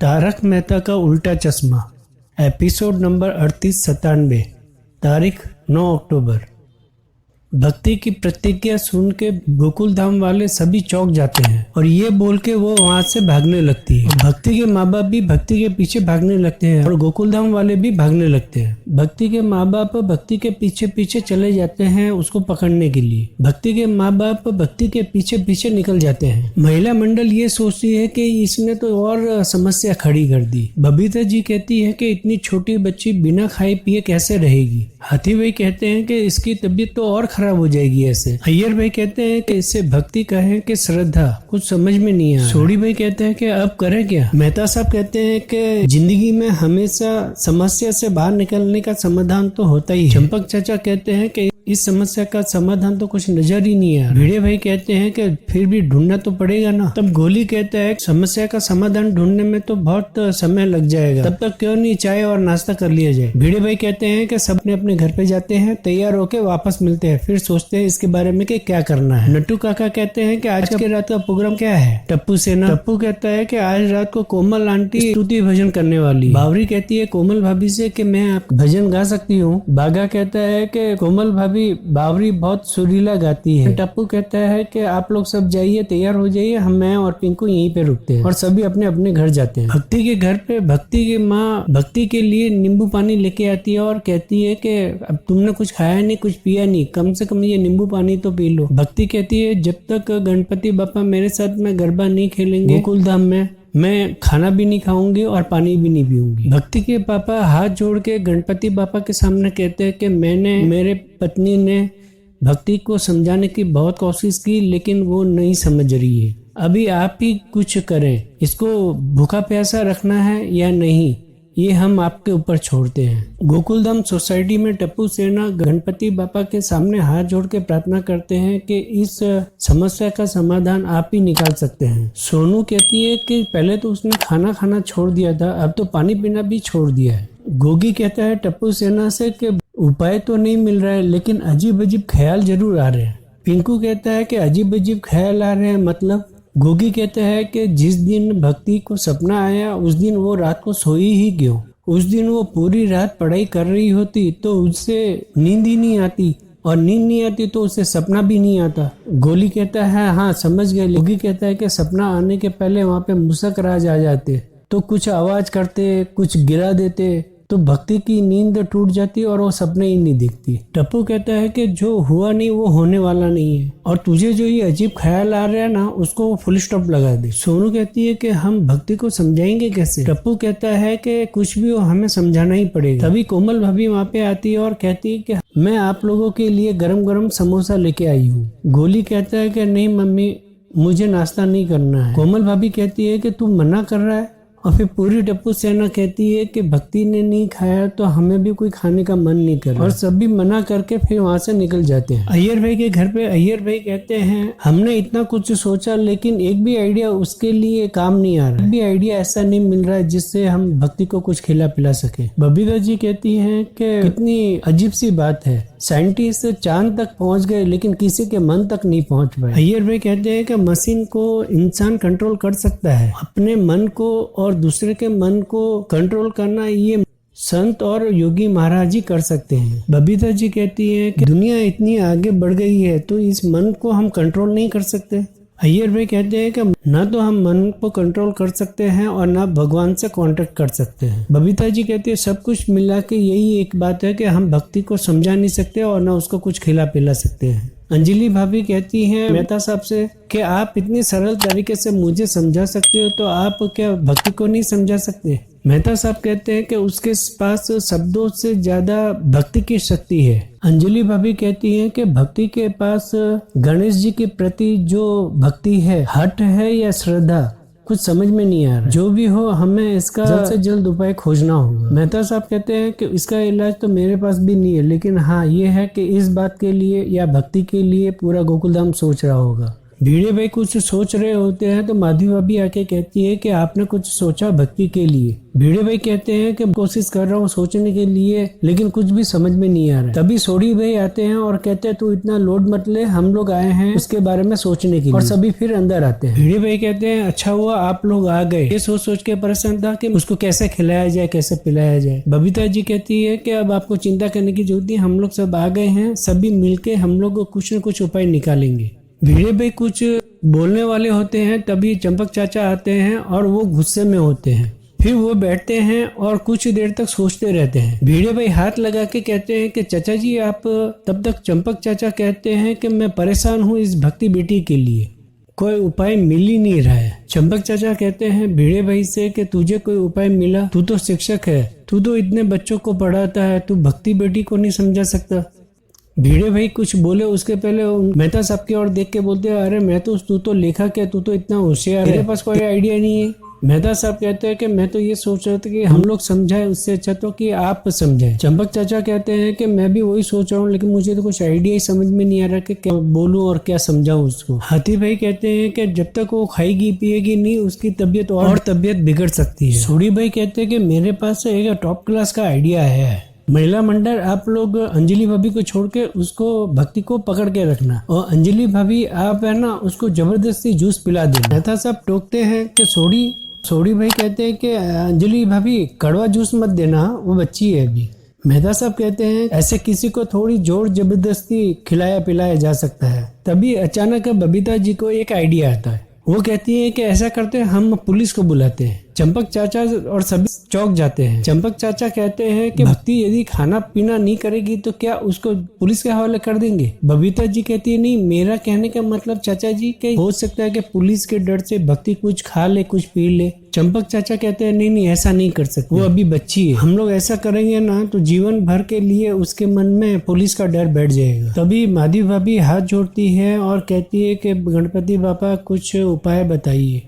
तारक मेहता का उल्टा चश्मा एपिसोड नंबर 3897 तारीख 9 अक्टूबर। भक्ति की प्रतिज्ञा सुन के गोकुल धाम वाले सभी चौंक जाते हैं और ये बोल के वो वहाँ से भागने लगती है। भक्ति के माँ बाप भी भक्ति के पीछे भागने लगते हैं और गोकुल धाम वाले भी भागने लगते हैं। भक्ति के माँ बाप भक्ति के पीछे पीछे चले जाते हैं उसको पकड़ने के लिए। भक्ति के माँ बाप भक्ति के पीछे पीछे निकल जाते हैं। महिला मंडल ये सोचती है कि इसने तो और समस्या खड़ी कर दी। बबीता जी कहती है कि इतनी छोटी बच्ची बिना खाए पिए कैसे रहेगी। हाथी भाई कहते हैं कि इसकी तबीयत तो और खराब हो जाएगी ऐसे। अय्यर भाई कहते हैं कि इससे भक्ति कहें कि श्रद्धा, कुछ समझ में नहीं आया। सोडी भाई कहते हैं कि अब करें क्या। मेहता साहब कहते हैं कि जिंदगी में हमेशा समस्या से बाहर निकलने का समाधान तो होता ही है। चंपक चाचा कहते हैं कि इस समस्या का समाधान तो कुछ नजर ही नहीं आया। भिड़े भाई कहते हैं कि फिर भी ढूंढना तो पड़ेगा ना। तब गोली कहता है समस्या का समाधान ढूंढने में तो बहुत समय लग जाएगा, तब तक क्यों नहीं चाय और नाश्ता कर लिया जाए। भिड़े भाई कहते हैं कि सब अपने घर पे जाते हैं, तैयार होके वापस मिलते हैं, फिर सोचते हैं इसके बारे में कि क्या करना है। नट्टू काका कहते हैं कि आज के रात का प्रोग्राम क्या है। टप्पू सेना टप्पू कहता है कि आज रात को कोमल आंटी स्तुति भजन करने वाली। बावरी कहती है कोमल भाभी से कि मैं भजन गा सकती हूँ। बागा कहता है कि कोमल भाभी बावरी बहुत सुरीला गाती है। टप्पू कहता है कि आप लोग सब जाइए, तैयार हो जाइए, हम मैं और पिंकू यहीं पे रुकते हैं और सभी अपने अपने घर जाते हैं। भक्ति के घर पे भक्ति की माँ भक्ति के लिए नींबू पानी लेके आती है और कहती है कि अब तुमने कुछ खाया नहीं, कुछ पिया नहीं, कम से कम ये नींबू पानी तो पी लो। भक्ति कहती है जब तक गणपति बापा मेरे साथ में गरबा नहीं खेलेंगे गोकुल धाम में, मैं खाना भी नहीं खाऊंगी और पानी भी नहीं पीऊंगी। भक्ति के पापा हाथ जोड़ के गणपति बापा के सामने कहते हैं कि मेरे पत्नी ने भक्ति को समझाने की बहुत कोशिश की लेकिन वो नहीं समझ रही है। अभी आप ही कुछ करें, इसको भूखा प्यासा रखना है या नहीं, ये हम आपके ऊपर छोड़ते हैं। गोकुलधाम सोसाइटी में टप्पू सेना गणपति बापा के सामने हाथ जोड़ के प्रार्थना करते हैं कि इस समस्या का समाधान आप ही निकाल सकते हैं। सोनू कहती है कि पहले तो उसने खाना खाना छोड़ दिया था, अब तो पानी पीना भी छोड़ दिया है। गोगी कहता है टप्पू सेना से कि उपाय तो नहीं मिल रहा है लेकिन अजीब अजीब ख्याल जरूर आ रहे हैं। पिंकू कहता है कि अजीब अजीब ख्याल आ रहे हैं मतलब। गोगी कहता है कि जिस दिन भक्ति को सपना आया उस दिन वो रात को सोई ही क्यों। उस दिन वो पूरी रात पढ़ाई कर रही होती तो उससे नींद ही नहीं आती और नींद नहीं आती तो उससे सपना भी नहीं आता। गोली कहता है हाँ समझ गए। गोगी कहता है कि सपना आने के पहले वहाँ पे मुसक राज आ जाते तो कुछ आवाज करते, कुछ गिरा देते तो भक्ति की नींद टूट जाती और वो सपने ही नहीं दिखती। टप्पू कहता है कि जो हुआ नहीं वो होने वाला नहीं है और तुझे जो ये अजीब ख्याल आ रहा है ना उसको फुल स्टॉप लगा दे। सोनू कहती है कि हम भक्ति को समझाएंगे कैसे। टप्पू कहता है कि कुछ भी हो हमें समझाना ही पड़ेगा। तभी कोमल भाभी वहाँ पे आती है और कहती है कि मैं आप लोगों के लिए गरम गरम समोसा लेके आई हूँ। गोली कहता है कि नहीं मम्मी मुझे नाश्ता नहीं करना है। कोमल भाभी कहती है कि तू मना कर रहा है और फिर पूरी टप्पू सेना कहती है कि भक्ति ने नहीं खाया तो हमें भी कोई खाने का मन नहीं कर रहा और सभी मना करके फिर वहाँ से निकल जाते हैं। अय्यर भाई के घर पे अय्यर भाई कहते हैं हमने इतना कुछ सोचा लेकिन एक भी आइडिया उसके लिए काम नहीं आ रहा, एक भी आइडिया ऐसा नहीं मिल रहा है जिससे हम भक्ति को कुछ खिला पिला सके। बबीता जी कहती है कि कितनी अजीब सी बात है, साइंटिस्ट चांद तक पहुंच गए लेकिन किसी के मन तक नहीं पहुंच पाए। अय्यर भाई कहते हैं कि मशीन को इंसान कंट्रोल कर सकता है, अपने मन को और दूसरे के मन को कंट्रोल करना ये संत और योगी महाराज ही कर सकते हैं। बबीता जी कहती है कि दुनिया इतनी आगे बढ़ गई है तो इस मन को हम कंट्रोल नहीं कर सकते। अय्यर भाई कहते हैं कि ना तो हम मन को कंट्रोल कर सकते हैं और ना भगवान से कांटेक्ट कर सकते हैं। बबीता जी कहती है सब कुछ मिला के यही एक बात है कि हम भक्ति को समझा नहीं सकते और ना उसको कुछ खिला पिला सकते हैं। अंजलि भाभी कहती हैं मेहता साहब से कि आप इतनी सरल तरीके से मुझे समझा सकते हो तो आप क्या भक्ति को नहीं समझा सकते। मेहता साहब कहते हैं कि उसके पास शब्दों से ज्यादा भक्ति की शक्ति है। अंजलि भाभी कहती हैं कि भक्ति के पास गणेश जी के प्रति जो भक्ति है हट है या श्रद्धा, कुछ समझ में नहीं आ रहा। जो भी हो हमें इसका जल्द से जल्द उपाय खोजना होगा। मेहता साहब कहते हैं कि इसका इलाज तो मेरे पास भी नहीं है लेकिन हाँ ये है कि इस बात के लिए या भक्ति के लिए पूरा गोकुलधाम सोच रहा होगा। भिड़े भाई कुछ सोच रहे होते हैं तो माधवी भाभी आके कहती है कि आपने कुछ सोचा भक्ति के लिए। भिड़े भाई कहते हैं कि कोशिश कर रहा हूँ सोचने के लिए, लेकिन कुछ भी समझ में नहीं आ रहा है। तभी सोडी भाई आते हैं और कहते हैं तू इतना लोड मत ले, हम लोग आए हैं उसके बारे में सोचने के लिए। और सभी फिर अंदर आते हैं। भिड़े भाई कहते हैं अच्छा हुआ आप लोग आ गए। ये सोच सोच के परेशान था कि उसको कैसे खिलाया जाए, कैसे पिलाया जाए। बबीता जी कहती है कि अब आपको चिंता करने की जरूरत नहीं, हम लोग सब आ गए हैं, सभी मिलके हम लोग कुछ न कुछ उपाय निकालेंगे। भिड़े भाई कुछ बोलने वाले होते हैं, तभी चंपक चाचा आते हैं और वो गुस्से में होते हैं। फिर वो बैठते हैं और कुछ देर तक सोचते रहते हैं। भिड़े भाई हाथ लगा के कहते हैं कि चाचा जी आप। तब तक चंपक चाचा कहते हैं कि मैं परेशान हूँ इस भक्ति बेटी के लिए, कोई उपाय मिल ही नहीं रहा है। चंपक चाचा कहते हैं भिड़े भाई से कि तुझे कोई उपाय मिला? तू तो शिक्षक है, तू तो इतने बच्चों को पढ़ाता है, तू भक्ति बेटी को नहीं समझा सकता? भिड़े भाई कुछ बोले उसके पहले मेहता साहब की ओर देख के बोलते हैं अरे तू तो लेखक है, तू तो इतना होशियार है, तेरे पास कोई आइडिया नहीं है? मेहता साहब कहते हैं कि मैं तो ये सोच रहा था कि हम लोग समझाएं, उससे अच्छा तो कि आप समझाएं। चंपक चाचा कहते हैं कि मैं भी वही सोच रहा हूँ, लेकिन मुझे तो कुछ आइडिया ही समझ में नहीं आ रहा कि क्या बोलूं और क्या समझाऊं उसको। हाथी भाई कहते हैं कि जब तक वो खाएगी पिएगी नहीं उसकी तबीयत और तबीयत बिगड़ सकती है। सोडी भाई कहते हैं कि मेरे पास एक टॉप क्लास का आइडिया है। महिला मंडल आप लोग अंजलि भाभी को छोड़ के उसको भक्ति को पकड़ के रखना, और अंजलि भाभी आप है ना उसको जबरदस्ती जूस पिला देना। मेहता साहब टोकते हैं कि सोडी भाई कहते हैं कि अंजलि भाभी कड़वा जूस मत देना, वो बच्ची है अभी। मेहता साहब कहते हैं ऐसे किसी को थोड़ी जोर जबरदस्ती खिलाया पिलाया जा सकता है। तभी अचानक बबीता जी को एक आइडिया आता है। वो कहती है कि ऐसा करते हैं हम पुलिस को बुलाते हैं। चंपक चाचा और सभी चौक जाते हैं। चंपक चाचा कहते हैं कि भक्ति यदि खाना पीना नहीं करेगी तो क्या उसको पुलिस के हवाले कर देंगे? बबीता जी कहती है नहीं, मेरा कहने का मतलब चाचा जी के हो सकता है कि पुलिस के डर से भक्ति कुछ खा ले कुछ पी ले। चंपक चाचा कहते हैं नहीं ऐसा नहीं कर सकते, वो अभी बच्ची है, हम लोग ऐसा करेंगे ना तो जीवन भर के लिए उसके मन में पुलिस का डर बैठ जाएगा। तभी माधवी भाभी हाथ जोड़ती है और कहती है कि गणपति बापा कुछ उपाय बताइए।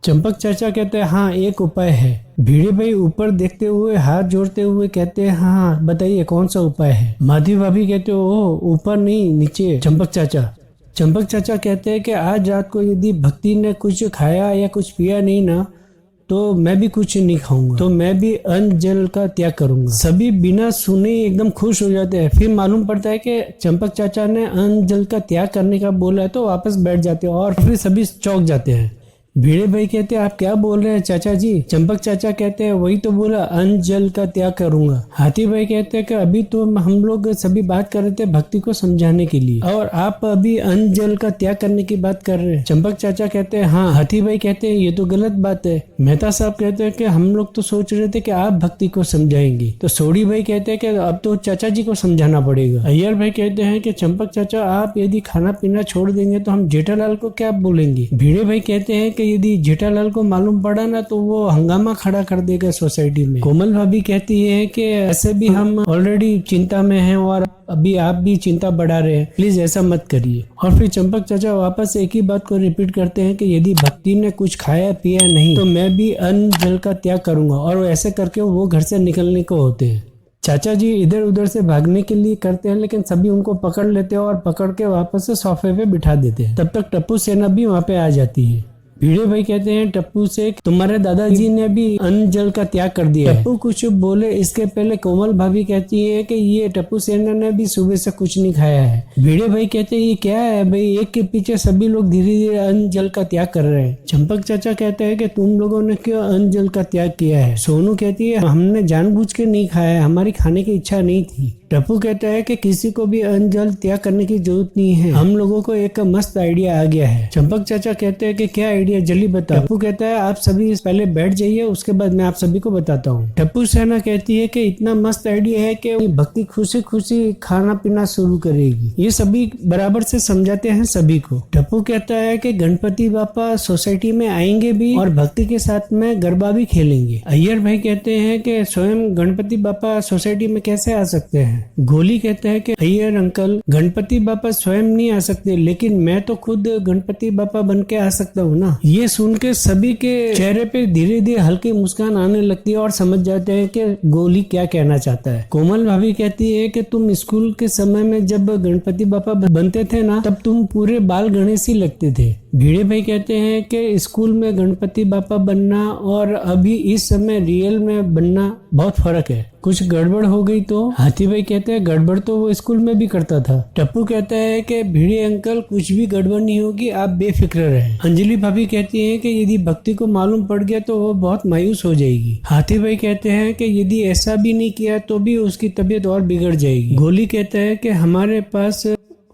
चंपक चाचा कहते हैं हाँ एक उपाय है। भिड़े भाई ऊपर देखते हुए हाथ जोड़ते हुए कहते हैं हाँ बताइए कौन सा उपाय है? माधवी भाभी कहते हो ऊपर नहीं नीचे। चंपक चाचा कहते हैं कि आज रात को यदि भक्ति ने कुछ खाया या कुछ पिया नहीं ना तो मैं भी कुछ नहीं खाऊंगा, तो मैं भी अन्न जल का त्याग करूंगा। सभी बिना सुने एकदम खुश हो जाते हैं। फिर मालूम पड़ता है कि चंपक चाचा ने अन्न जल का त्याग करने का बोला है, तो वापस बैठ जाते हैं और फिर सभी चौंक जाते हैं। भिड़े भाई कहते हैं आप क्या बोल रहे हैं चाचा जी? चंपक चाचा कहते हैं वही तो बोला, अन्न जल का त्याग करूंगा। हाथी भाई कहते हैं कि अभी तो हम लोग सभी बात कर रहे थे भक्ति को समझाने के लिए, और आप अभी अन्न जल का त्याग करने की बात कर रहे हैं। चंपक चाचा कहते हैं हाँ। हाथी भाई कहते हैं ये तो गलत बात है। मेहता साहब कहते हैं कि हम लोग तो सोच रहे थे कि आप भक्ति को समझाएंगे। तो सोडी भाई कहते हैं कि अब तो चाचा जी को समझाना पड़ेगा। अय्यर भाई कहते हैं कि चंपक चाचा आप यदि खाना पीना छोड़ देंगे तो हम जेठालाल को क्या बोलेंगे? भिड़े भाई कहते हैं कि यदि जेठालाल को मालूम पड़ा ना तो वो हंगामा खड़ा कर देगा सोसाइटी में। कोमल भाभी कहती है कि ऐसे भी हम ऑलरेडी चिंता में हैं और अभी आप भी चिंता बढ़ा रहे हैं, प्लीज ऐसा मत करिए। और फिर चंपक चाचा वापस एक ही बात को रिपीट करते हैं कि यदि भक्ति ने कुछ खाया पिया नहीं तो मैं भी अन्न जल का त्याग करूंगा, और ऐसे करके वो घर से निकलने को होते हैं। चाचा जी इधर उधर से भागने के लिए करते हैं, लेकिन सभी उनको पकड़ लेते हैं और पकड़ के वापस से सोफे पे बिठा देते हैं। तब तक टप्पू सेना भी वहाँ पे आ जाती है। भिड़े भाई कहते हैं टप्पू से तुम्हारे दादाजी ने भी अन्न जल का त्याग कर दिया। टप्पू कुछ बोले इसके पहले कोमल भाभी कहती है कि ये टप्पू सेना ने भी सुबह से कुछ नहीं खाया है। भिड़े भाई कहते हैं ये क्या है भाई, एक के पीछे सभी लोग धीरे धीरे अन्न जल का त्याग कर रहे हैं। चंपक चाचा कहते हैं कि तुम लोगों ने क्यों अन्न जल का त्याग किया है? सोनू कहती है हमने जानबूझ के नहीं खाया है, हमारी खाने की इच्छा नहीं थी। टप्पू कहता है कि किसी को भी अन्न जल त्याग करने की जरूरत नहीं है, हम लोगों को एक मस्त आइडिया आ गया है। चंपक चाचा कहते हैं कि क्या आइडिया, जल्दी बताओ। टप्पू कहता है आप सभी पहले बैठ जाइए, उसके बाद मैं आप सभी को बताता हूँ। टप्पू सेना कहती है कि इतना मस्त आइडिया है कि भक्ति खुशी खुशी खाना पीना शुरू करेगी। ये सभी बराबर से समझाते हैं सभी को। टप्पू कहता है कि गणपति बापा सोसाइटी में आएंगे भी और भक्ति के साथ में गरबा भी खेलेंगे। अय्यर भाई कहते हैं कि स्वयं गणपति बापा सोसाइटी में कैसे आ सकते हैं, हैं। गोली कहता है कि अय्यर अंकल, गणपति बापा स्वयं नहीं आ सकते, लेकिन मैं तो खुद गणपति बापा बन के आ सकता हूँ ना। ये सुन के सभी के चेहरे पे धीरे धीरे हल्की मुस्कान आने लगती है और समझ जाते हैं कि गोली क्या कहना चाहता है। कोमल भाभी कहती है कि तुम स्कूल के समय में जब गणपति बापा बनते थे ना, तब तुम पूरे बाल गणेश ही लगते थे। भिड़े भाई कहते हैं कि स्कूल में गणपति बापा बनना और अभी इस समय रियल में बनना बहुत फर्क है, कुछ गड़बड़ हो गई तो? हाथी भाई कहते हैं गड़बड़ तो वो स्कूल में भी करता था। टप्पू कहता है कि भिड़े अंकल, कुछ भी गड़बड़ नहीं होगी, आप बेफिक्र रहें। अंजलि भाभी कहती है कि यदि भक्ति को मालूम पड़ गया तो वो बहुत मायूस हो जाएगी। हाथी भाई कहते हैं कि यदि ऐसा भी नहीं किया तो भी उसकी तबीयत और बिगड़ जाएगी। गोली कहता है कि हमारे पास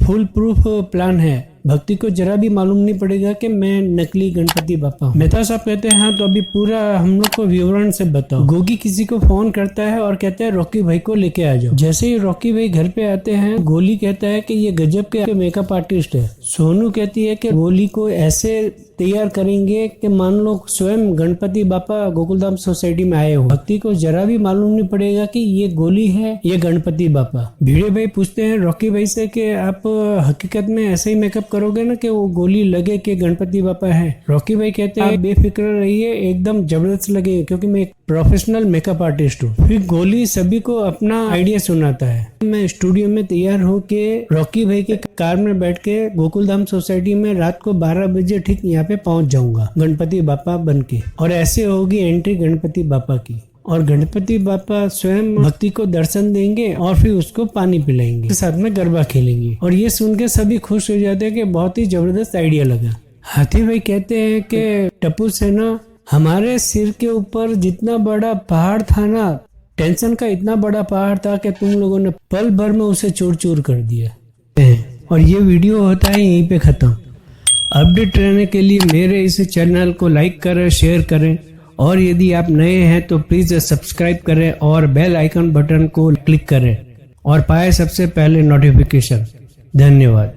फुल प्रूफ प्लान है, भक्ति को जरा भी मालूम नहीं पड़ेगा कि मैं नकली गणपति बापा हूँ। मेहता साहब कहते हैं हाँ, तो अभी पूरा हम लोग को विवरण से बताओ। गोगी किसी को फोन करता है और कहता है रॉकी भाई को लेके आ जाओ। जैसे ही रॉकी भाई घर पे आते हैं, गोली कहता है कि ये गजब के मेकअप आर्टिस्ट है। सोनू कहती है कि गोली को ऐसे तैयार करेंगे कि मान लो स्वयं गणपति बापा गोकुलधाम सोसाइटी में आए हो, भक्ति को जरा भी मालूम नहीं पड़ेगा कि ये गोली है, ये गणपति बापा। भिड़े भाई पूछते हैं रॉकी भाई से कि आप हकीकत में ऐसे ही मेकअप करोगे ना कि वो गोली लगे कि गणपति बापा है? रॉकी भाई कहते हैं आप बेफिक्र रहिए, एकदम जबरदस्त लगेगा क्योंकि मैं एक प्रोफेशनल मेकअप आर्टिस्ट हूँ। फिर गोली सभी को अपना आइडिया सुनाता है। मैं स्टूडियो में तैयार होके रॉकी भाई के कार में बैठ के गोकुलधाम सोसाइटी में रात को 12 बजे ठीक यहाँ पे पहुंच जाऊंगा गणपति बापा बनके, और ऐसे होगी एंट्री गणपति बापा की, और गणपति बापा स्वयं भक्ति को दर्शन देंगे और फिर उसको पानी पिलाएंगे, साथ में गरबा खेलेंगे। और ये सुन के सभी खुश हो जाते हैं कि बहुत ही जबरदस्त आइडिया लगा। हाथी भाई कहते हैं कि टप्पू सेना, हमारे सिर के ऊपर जितना बड़ा पहाड़ था ना, टेंशन का इतना बड़ा पहाड़ था कि तुम लोगों ने पल भर में उसे चूर चूर कर दिया। और ये वीडियो होता है यहीं पे खत्म। अपडेट रहने के लिए मेरे इस चैनल को लाइक करें, शेयर करें, और यदि आप नए हैं तो प्लीज सब्सक्राइब करें और बेल आइकन बटन को क्लिक करें और पाए सबसे पहले नोटिफिकेशन। धन्यवाद।